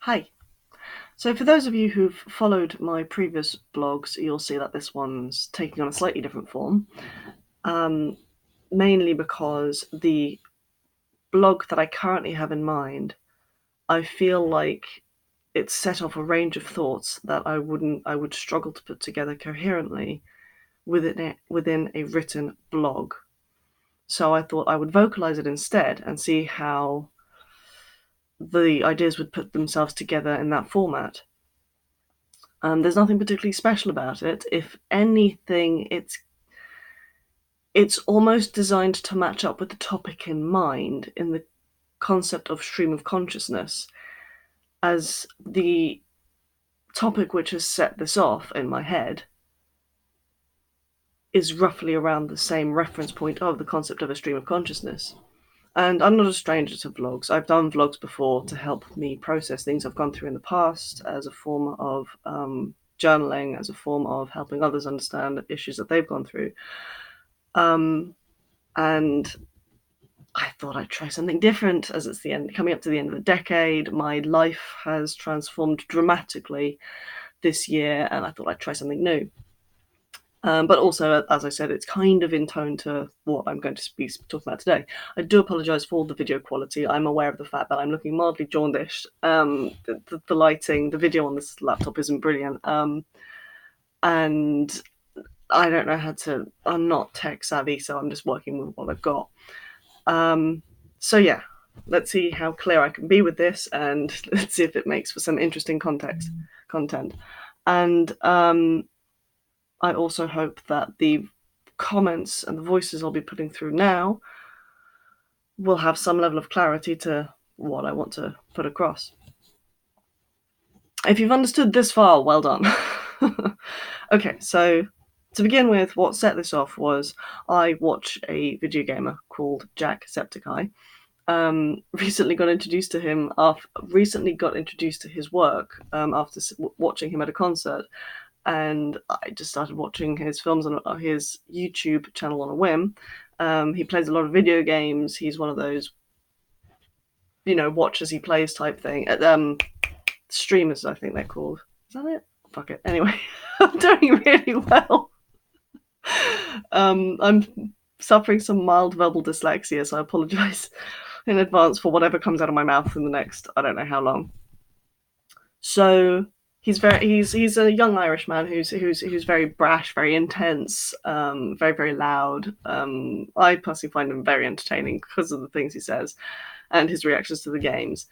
Hi. So for those of you who've followed my previous blogs, you'll see that this one's taking on a slightly different form, mainly because the blog that I currently have in mind, I feel like it's set off a range of thoughts that I would struggle to put together coherently within a written blog. So I thought I would vocalize it instead and see how the ideas would put themselves together in that format. There's nothing particularly special about it. If anything, it's almost designed to match up with the topic in mind in the concept of stream of consciousness, as the topic which has set this off in my head is roughly around the same reference point of the concept of a stream of consciousness. And I'm not a stranger to vlogs. I've done vlogs before to help me process things I've gone through in the past as a form of journaling, as a form of helping others understand issues that they've gone through. And I thought I'd try something different as it's coming up to the end of the decade. My life has transformed dramatically this year, and I thought I'd try something new. But also, as I said, it's kind of in tone to what I'm going to be talking about today. I do apologise for the video quality. I'm aware of the fact that I'm looking mildly jaundiced. The lighting, the video on this laptop isn't brilliant. And I don't know how to. I'm not tech savvy, so I'm just working with what I've got. So yeah, let's see how clear I can be with this, and let's see if it makes for some interesting content. And I also hope that the comments and the voices I'll be putting through now will have some level of clarity to what I want to put across. If you've understood this far, well done. Okay, so to begin with, what set this off was I watch a video gamer called Jacksepticeye. Recently got introduced to his work after watching him at a concert, and I just started watching his films on his YouTube channel on a whim. He plays a lot of video games. He's one of those, watch as he plays type thing. Streamers, I think they're called. Is that it? Fuck it. Anyway, I'm doing really well. I'm suffering some mild verbal dyslexia, so I apologize in advance for whatever comes out of my mouth in the next, I don't know how long. So he's a young Irish man who's very brash, very intense, very very loud. I personally find him very entertaining because of the things he says and his reactions to the games.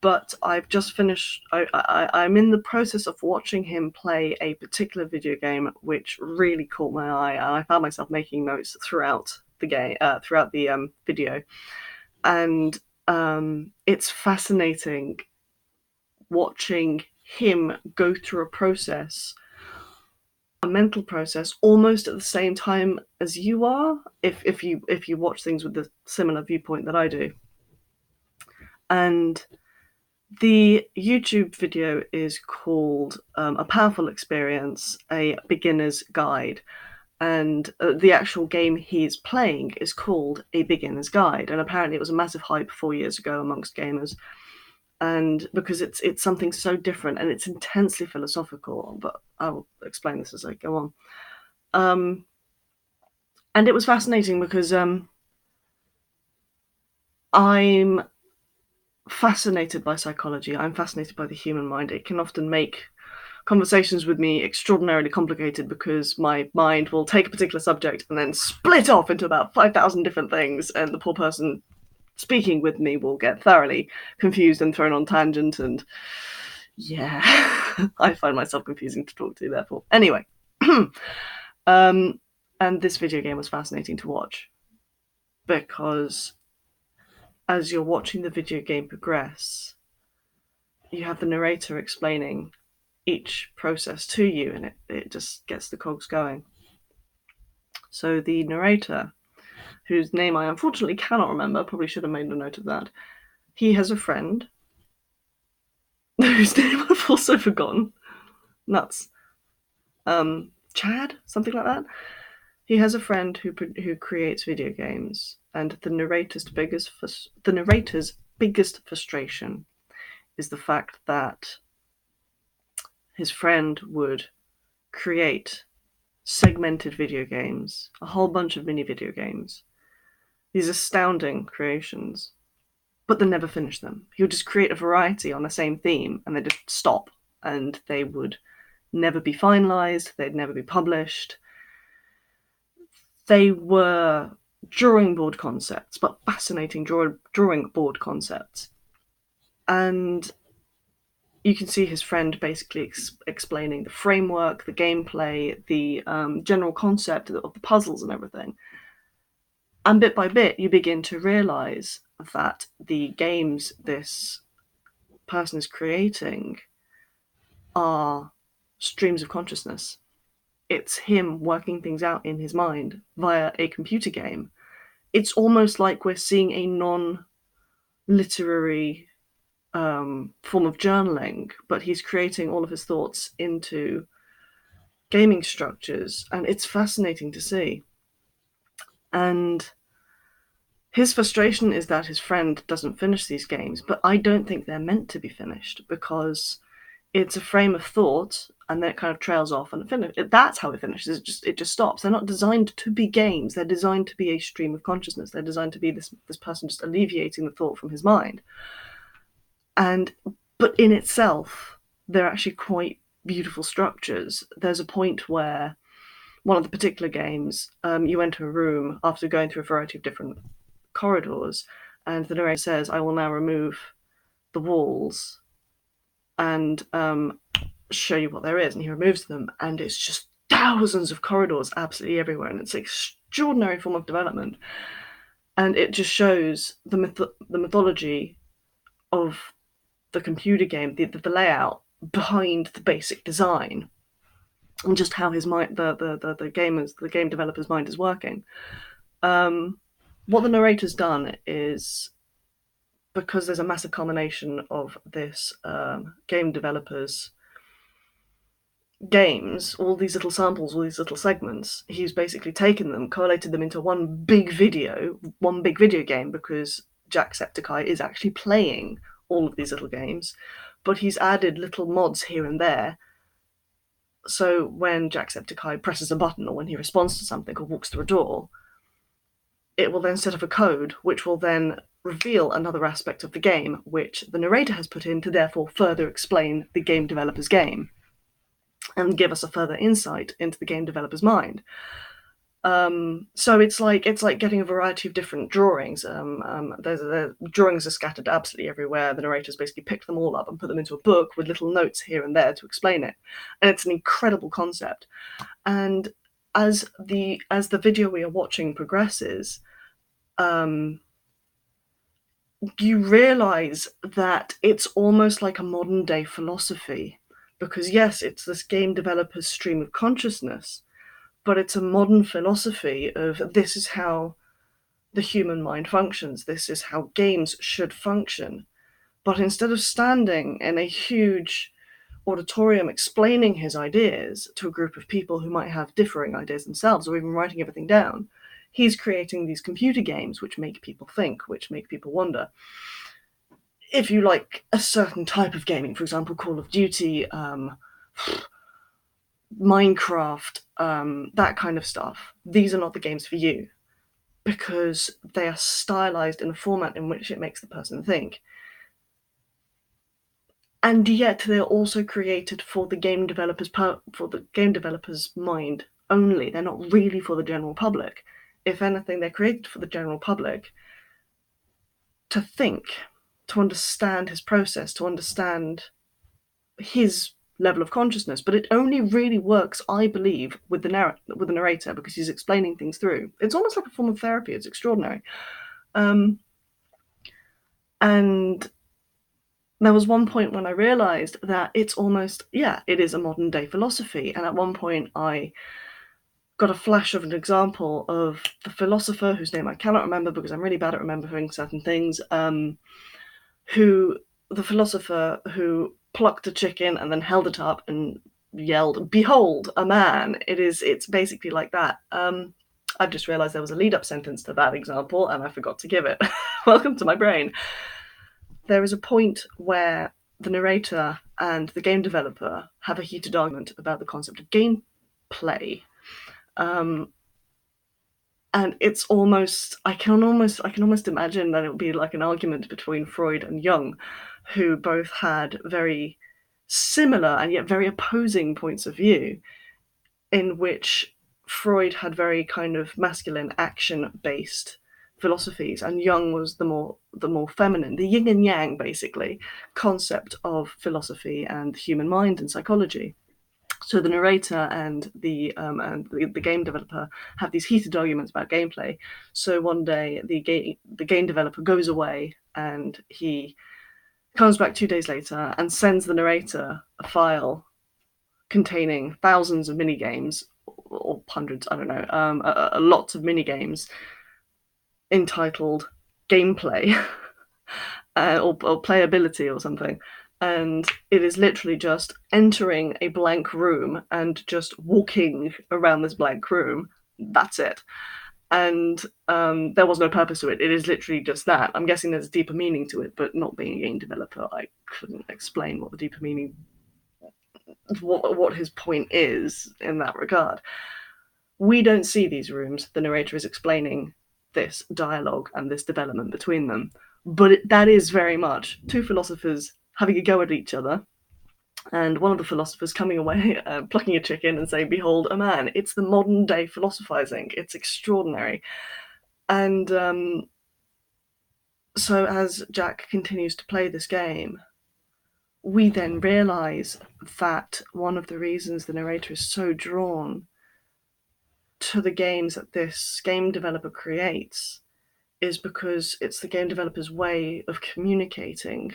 But I've just finished. I'm in the process of watching him play a particular video game which really caught my eye, and I found myself making notes throughout the game, throughout the video, and it's fascinating watching him go through a mental process, almost at the same time as you are, if you watch things with the similar viewpoint that I do. And the YouTube video is called A Powerful Experience, A Beginner's Guide. And the actual game he's playing is called A Beginner's Guide. And apparently it was a massive hype 4 years ago amongst gamers. And because it's something so different and it's intensely philosophical, but I'll explain this as I go on. And it was fascinating because I'm fascinated by psychology. I'm fascinated by the human mind. It can often make conversations with me extraordinarily complicated because my mind will take a particular subject and then split off into about 5,000 different things, and the poor person speaking with me will get thoroughly confused and thrown on tangent, and yeah, I find myself confusing to talk to, therefore. Anyway, and this video game was fascinating to watch because as you're watching the video game progress, you have the narrator explaining each process to you, and it just gets the cogs going. So the narrator, whose name I unfortunately cannot remember, probably should have made a note of that, he has a friend whose name I've also forgotten. Nuts. Chad? Something like that? He has a friend who creates video games, and the narrator's biggest frustration is the fact that his friend would create segmented video games, a whole bunch of mini video games, these astounding creations, but then never finish them. He would just create a variety on the same theme and they'd just stop, and they would never be finalized, they'd never be published. They were drawing board concepts, but fascinating drawing board concepts. And you can see his friend basically explaining the framework, the gameplay, the general concept of the puzzles and everything. And bit by bit, you begin to realize that the games this person is creating are streams of consciousness. It's him working things out in his mind via a computer game. It's almost like we're seeing a non-literary form of journaling, but he's creating all of his thoughts into gaming structures, and it's fascinating to see. And his frustration is that his friend doesn't finish these games, but I don't think they're meant to be finished, because it's a frame of thought and then it kind of trails off and that's how it finishes. It just stops. They're not designed to be games. They're designed to be a stream of consciousness. They're designed to be this person just alleviating the thought from his mind. But in itself, they're actually quite beautiful structures. There's a point where one of the particular games, you enter a room after going through a variety of different corridors, and the narrator says, "I will now remove the walls and show you what there is," and he removes them, and it's just thousands of corridors absolutely everywhere, and it's an extraordinary form of development, and it just shows the mythology of the computer game, the layout behind the basic design, and just how his mind, the game developer's mind is working. What the narrator's done is, because there's a massive culmination of this game developer's games, all these little samples, all these little segments, he's basically taken them, collated them into one big video game, because Jacksepticeye is actually playing all of these little games, but he's added little mods here and there. So when Jacksepticeye presses a button, or when he responds to something, or walks through a door, it will then set up a code, which will then reveal another aspect of the game, which the narrator has put in to therefore further explain the game developer's game and give us a further insight into the game developer's mind. So it's like getting a variety of different drawings. The drawings are scattered absolutely everywhere. The narrator's basically picked them all up and put them into a book with little notes here and there to explain it. And it's an incredible concept. And as the video we are watching progresses, you realize that it's almost like a modern day philosophy, because yes, it's this game developer's stream of consciousness, but it's a modern philosophy of, this is how the human mind functions, this is how games should function. But instead of standing in a huge auditorium explaining his ideas to a group of people who might have differing ideas themselves, or even writing everything down, he's creating these computer games which make people think, which make people wonder. If you like a certain type of gaming, for example, Call of Duty, Minecraft, that kind of stuff, these are not the games for you, because they are stylized in a format in which it makes the person think. And yet they're also created for the game developer's mind only. They're not really for the general public. If anything, they're created for the general public to think, to understand his process, to understand his level of consciousness. But it only really works, I believe, with the narrator, because he's explaining things through. It's almost like a form of therapy. It's extraordinary. And there was one point when I realized that it's almost, it is a modern day philosophy. And at one point I got a flash of an example of the philosopher, whose name I cannot remember because I'm really bad at remembering certain things, the philosopher who plucked a chicken and then held it up and yelled, "Behold, a man." It's basically like that. I've just realized there was a lead-up sentence to that example and I forgot to give it. Welcome to my brain. There is a point where the narrator and the game developer have a heated argument about the concept of gameplay. And it's almost I can almost imagine that it would be like an argument between Freud and Jung, who both had very similar and yet very opposing points of view, in which Freud had very kind of masculine action-based philosophies, and Jung was the more feminine, the yin and yang basically concept of philosophy and human mind and psychology. So the narrator and the game developer have these heated arguments about gameplay. So one day the game developer goes away and he comes back 2 days later and sends the narrator a file containing thousands of mini games, or hundreds, I don't know, lots of mini games entitled gameplay or playability or something. And it is literally just entering a blank room and just walking around this blank room. That's it. And there was no purpose to it. It is literally just that. I'm guessing there's a deeper meaning to it, but not being a game developer, I couldn't explain what the deeper meaning, what his point is in that regard. We don't see these rooms. The narrator is explaining this dialogue and this development between them. But that is very much two philosophers having a go at each other, and one of the philosophers coming away, plucking a chicken and saying, "Behold, a man." It's the modern day philosophizing. It's extraordinary. And so as Jack continues to play this game, we then realize that one of the reasons the narrator is so drawn to the games that this game developer creates is because it's the game developer's way of communicating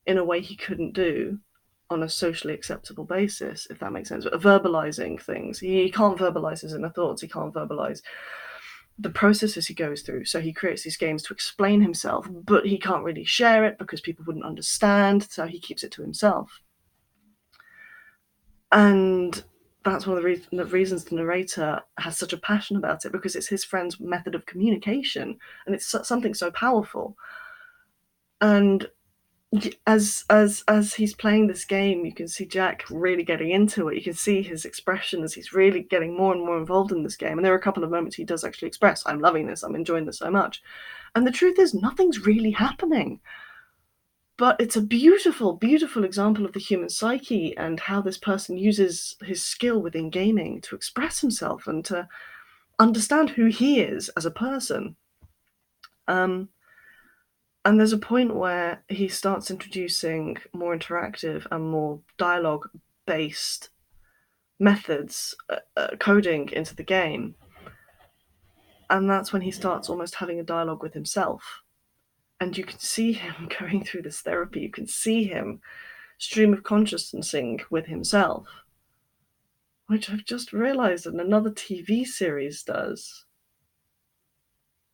in a way he couldn't do on a socially acceptable basis, if that makes sense. Verbalizing things. He can't verbalize his inner thoughts. He can't verbalize the processes he goes through. So he creates these games to explain himself, but he can't really share it because people wouldn't understand, so he keeps it to himself. And that's one of the reasons the narrator has such a passion about it, because it's his friend's method of communication, and it's something so powerful. And as he's playing this game, you can see Jack really getting into it. You can see his expressions. He's really getting more and more involved in this game. And there are a couple of moments he does actually express, "I'm loving this. I'm enjoying this so much." And the truth is, nothing's really happening. But it's a beautiful, beautiful example of the human psyche and how this person uses his skill within gaming to express himself and to understand who he is as a person. And there's a point where he starts introducing more interactive and more dialogue-based methods, coding into the game. And that's when he starts almost having a dialogue with himself. And you can see him going through this therapy. You can see him stream of consciousnessing with himself, which I've just realized that another TV series does.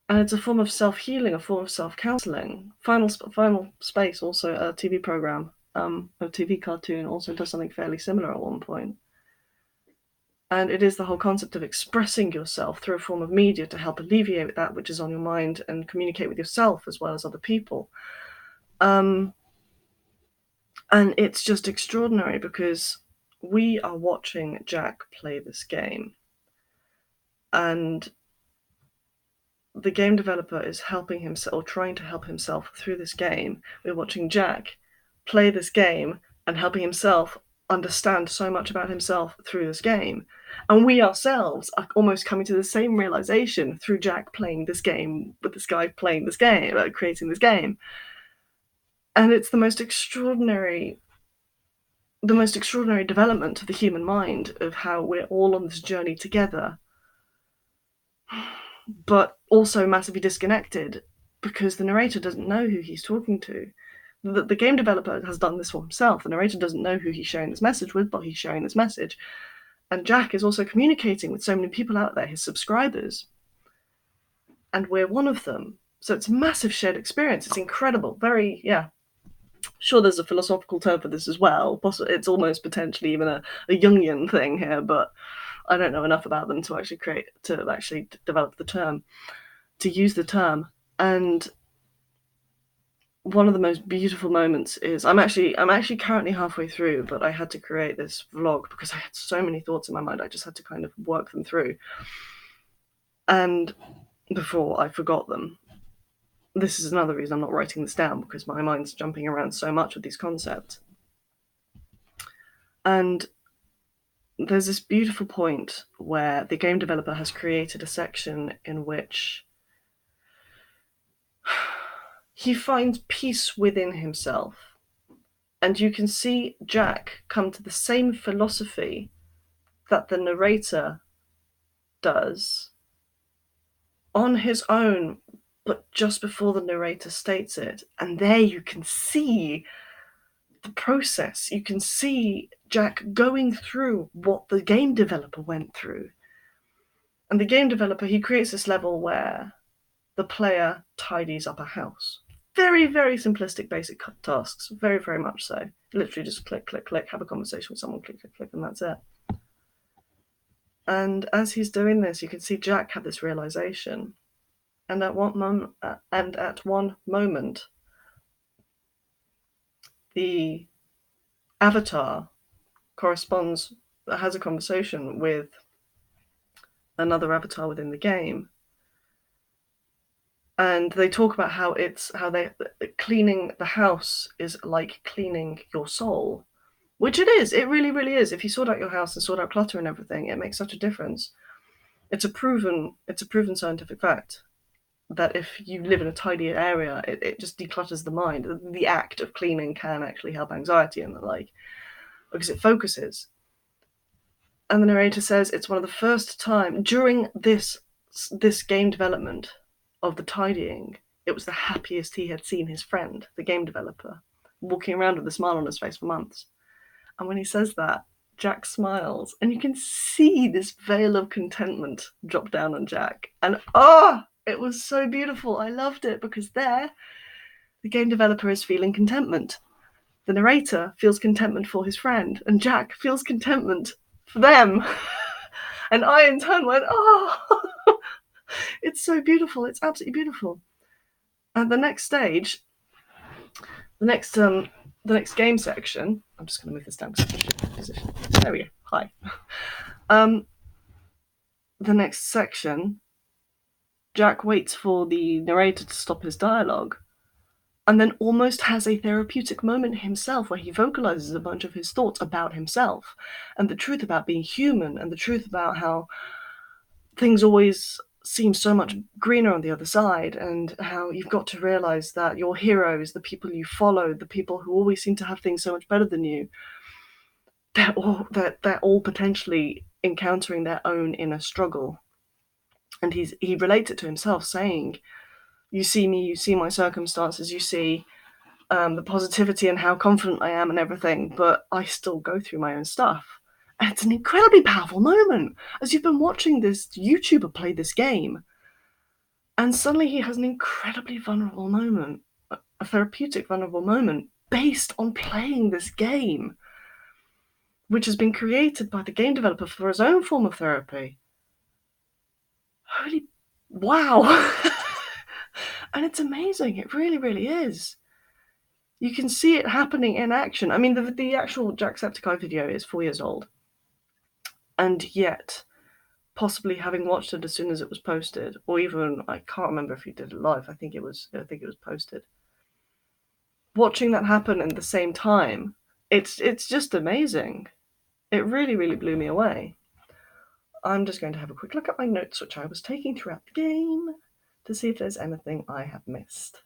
And it's a form of self-healing, a form of self-counseling. Final Space, also a TV program, a TV cartoon, also does something fairly similar at one point. And it is the whole concept of expressing yourself through a form of media to help alleviate that which is on your mind and communicate with yourself as well as other people. And it's just extraordinary because we are watching Jack play this game. And the game developer is helping himself, or trying to help himself through this game. We're watching Jack play this game and helping himself understand so much about himself through this game. And we ourselves are almost coming to the same realization through Jack playing this game with this guy playing this game, creating this game. And it's the most extraordinary development of the human mind, of how we're all on this journey together, but also massively disconnected because the narrator doesn't know who he's talking to. The game developer has done this for himself. The narrator doesn't know who he's sharing this message with, but he's sharing this message. And Jack is also communicating with so many people out there, his subscribers. And we're one of them. So it's a massive shared experience. It's incredible. Very, yeah. Sure, there's a philosophical term for this as well. It's almost potentially even a Jungian thing here, but I don't know enough about them to actually develop the term, to use the term. And one of the most beautiful moments is I'm actually currently halfway through, but I had to create this vlog because I had so many thoughts in my mind. I just had to kind of work them through. And before I forgot them. This is another reason I'm not writing this down, because my mind's jumping around so much with these concepts. And there's this beautiful point where the game developer has created a section in which he finds peace within himself. And you can see Jack come to the same philosophy that the narrator does on his own, but just before the narrator states it. And there you can see the process. You can see Jack going through what the game developer went through. And the game developer, he creates this level where the player tidies up a house. Very, very simplistic, basic tasks. Very, very much so. Literally just click, click, click, have a conversation with someone, click, click, click, and that's it. And as he's doing this, you can see Jack have this realization. And at one moment, the avatar has a conversation with another avatar within the game, and they talk about how cleaning the house is like cleaning your soul, which it is. It really, really is. If you sort out your house and sort out clutter and everything, it makes such a difference. It's a proven scientific fact that if you live in a tidy area, it just declutters the mind. The act of cleaning can actually help anxiety and the like, because it focuses. And the narrator says it's one of the first time during this game development of the tidying, it was the happiest he had seen his friend, the game developer, walking around with a smile on his face for months. And when he says that, Jack smiles, and you can see this veil of contentment drop down on Jack. And it was so beautiful. I loved it, because there, the game developer is feeling contentment. The narrator feels contentment for his friend, and Jack feels contentment for them. And I, in turn, went, it's so beautiful. It's absolutely beautiful. And the next stage, the next game section, I'm just going to move this down position. There we go. Hi. The next section, Jack waits for the narrator to stop his dialogue, and then almost has a therapeutic moment himself where he vocalizes a bunch of his thoughts about himself and the truth about being human, and the truth about how things always seem so much greener on the other side, and how you've got to realize that your heroes, the people you follow, the people who always seem to have things so much better than you, they're all potentially encountering their own inner struggle. And he relates it to himself, saying, you see me, you see my circumstances, you see the positivity and how confident I am and everything, but I still go through my own stuff. And it's an incredibly powerful moment, as you've been watching this YouTuber play this game, and suddenly he has an incredibly vulnerable moment, a therapeutic vulnerable moment, based on playing this game, which has been created by the game developer for his own form of therapy. Holy wow. And it's amazing. It really, really is. You can see it happening in action. I mean, the actual Jacksepticeye video is 4 years old. And yet, possibly having watched it as soon as it was posted, or even, I can't remember if he did it live, I think it was posted. Watching that happen at the same time, it's just amazing. It really, really blew me away. I'm just going to have a quick look at my notes, which I was taking throughout the game, to see if there's anything I have missed.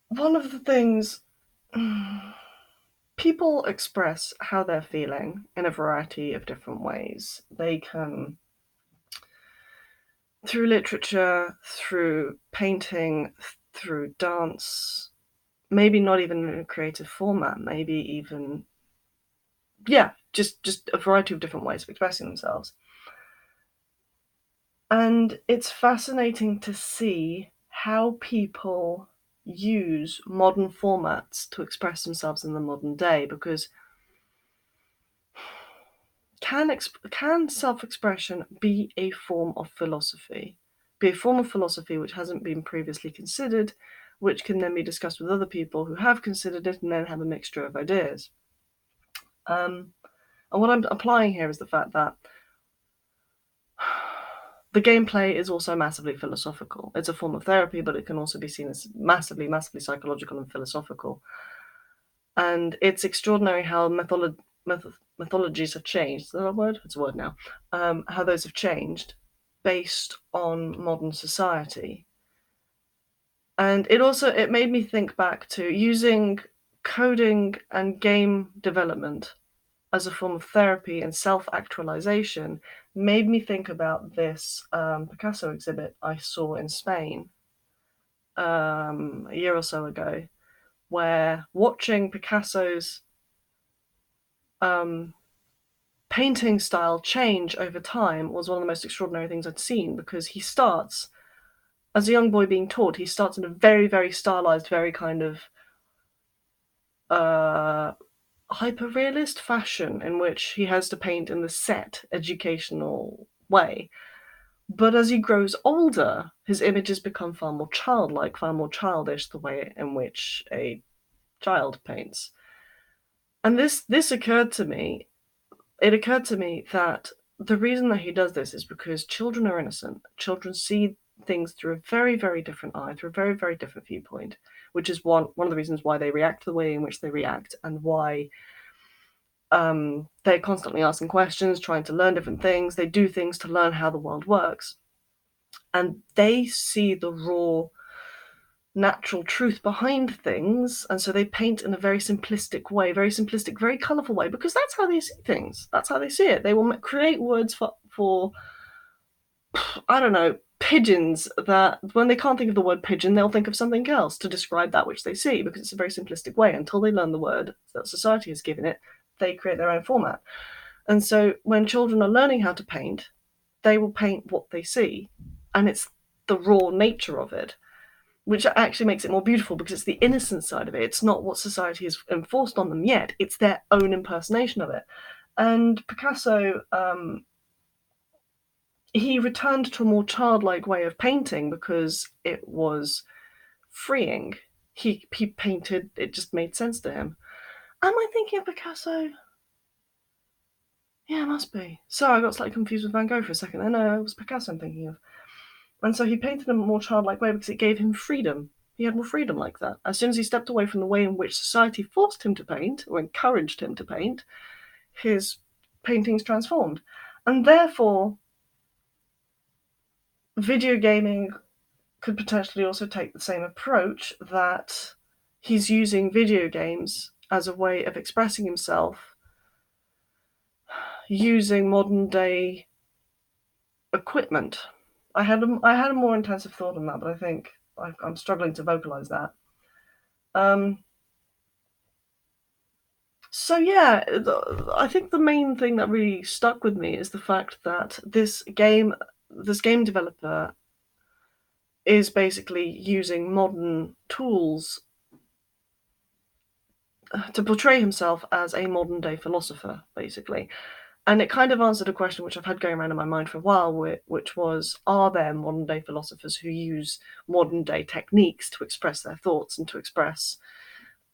One of the things, people express how they're feeling in a variety of different ways. They can, through literature, through painting, through dance, maybe not even in a creative format, maybe even, just a variety of different ways of expressing themselves. And it's fascinating to see how people use modern formats to express themselves in the modern day, because can self-expression be a form of philosophy? Be a form of philosophy which hasn't been previously considered, which can then be discussed with other people who have considered it and then have a mixture of ideas. And what I'm applying here is the fact that the gameplay is also massively philosophical. It's a form of therapy, but it can also be seen as massively, massively psychological and philosophical. And it's extraordinary how mythologies have changed. Is that a word? It's a word now. How those have changed based on modern society. And it made me think back to using coding and game development as a form of therapy and self-actualization made me think about this Picasso exhibit I saw in Spain a year or so ago, where watching Picasso's painting style change over time was one of the most extraordinary things I'd seen, because he starts, as a young boy being taught, he starts in a very, very stylized, very kind of hyper-realist fashion in which he has to paint in the set educational way. But as he grows older, his images become far more childlike, far more childish, the way in which a child paints. And this occurred to me. It occurred to me that the reason that he does this is because children are innocent. Children see things through a very, very different eye, through a very, very different viewpoint, which is one of the reasons why they react the way in which they react, and why they're constantly asking questions, trying to learn different things. They do things to learn how the world works. And they see the raw, natural truth behind things, and so they paint in a very simplistic way, very simplistic, very colourful way, because that's how they see things. That's how they see it. They will create words for I don't know, pigeons, that when they can't think of the word pigeon, they'll think of something else to describe that which they see, because it's a very simplistic way. Until they learn the word that society has given it, they create their own format. And so when children are learning how to paint, they will paint what they see, and it's the raw nature of it, which actually makes it more beautiful, because it's the innocent side of it. It's not what society has enforced on them yet. It's their own impersonation of it. And Picasso, he returned to a more childlike way of painting because it was freeing. He painted, it just made sense to him. Am I thinking of Picasso? Yeah, it must be. So I got slightly confused with Van Gogh for a second. No, it was Picasso I'm thinking of. And so he painted in a more childlike way because it gave him freedom. He had more freedom like that. As soon as he stepped away from the way in which society forced him to paint, or encouraged him to paint, his paintings transformed. And therefore, video gaming could potentially also take the same approach, that he's using video games as a way of expressing himself using modern day equipment. I had a more intensive thought on that, but I think I'm struggling to vocalize that. So yeah, I think the main thing that really stuck with me is the fact that this game developer is basically using modern tools to portray himself as a modern day philosopher, basically. And it kind of answered a question which I've had going around in my mind for a while, which was, are there modern day philosophers who use modern day techniques to express their thoughts and to express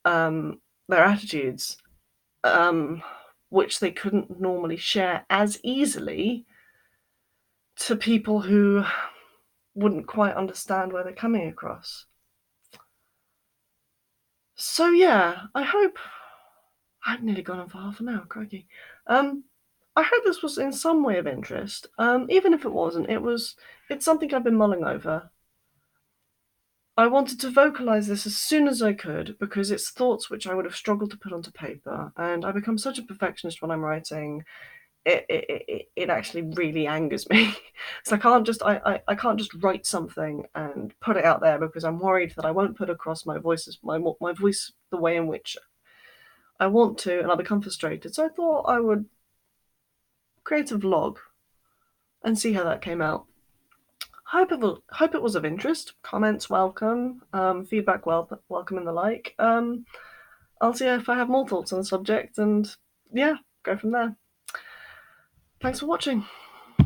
their attitudes, which they couldn't normally share as easily to people who wouldn't quite understand where they're coming across. So yeah, I've nearly gone on for half an hour, crikey. I hope this was in some way of interest. Even if it wasn't, it's something I've been mulling over. I wanted to vocalize this as soon as I could, because it's thoughts which I would have struggled to put onto paper, and I become such a perfectionist when I'm writing. It actually really angers me. So I can't just write something and put it out there, because I'm worried that I won't put across my voice the way in which I want to, and I'll become frustrated. So I thought I would create a vlog and see how that came out. Hope it was of interest. Comments welcome. Feedback welcome, and the like. I'll see if I have more thoughts on the subject, and yeah, go from there. Thanks for watching.